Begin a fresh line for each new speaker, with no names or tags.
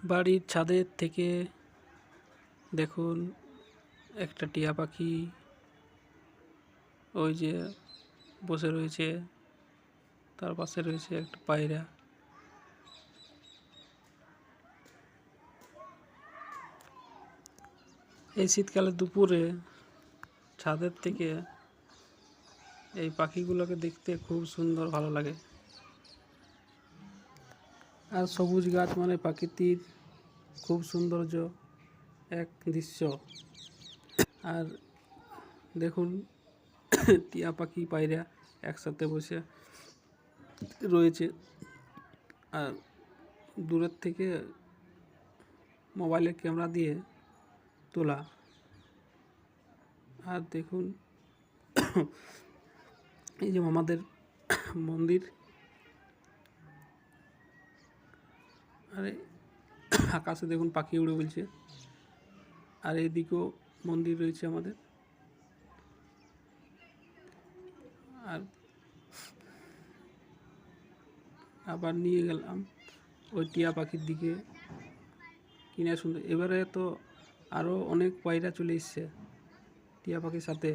বাড়ির ছাদের থেকে দেখুন একটা টিয়া পাখি ওই যে বসে রয়েছে, তার পাশে রয়েছে একটা পায়রা। এই শীতকালে দুপুরে ছাদের থেকে এই পাখিগুলোকে দেখতে খুব সুন্দর ভালো লাগে। আর সবুজ গাছ মানে প্রাকৃতিক খুব সৌন্দর্য এক দৃশ্য। আর দেখুন টিয়া পাখি পায়রা একসাথে বসে রয়েছে, আর দূরের থেকে মোবাইলের ক্যামেরা দিয়ে তোলা। আর দেখুন এই যে আমাদের মন্দির, আর আকাশে দেখুন পাখি উড়ে বলছে, আর এইদিকেও মন্দির রয়েছে আমাদের। আর আবার নিয়ে গেলাম ওই টিয়া পাখির দিকে, কিনা সুন্দর। এবারে তো আরও অনেক পায়রা চলে এসছে টিয়া পাখির সাথে।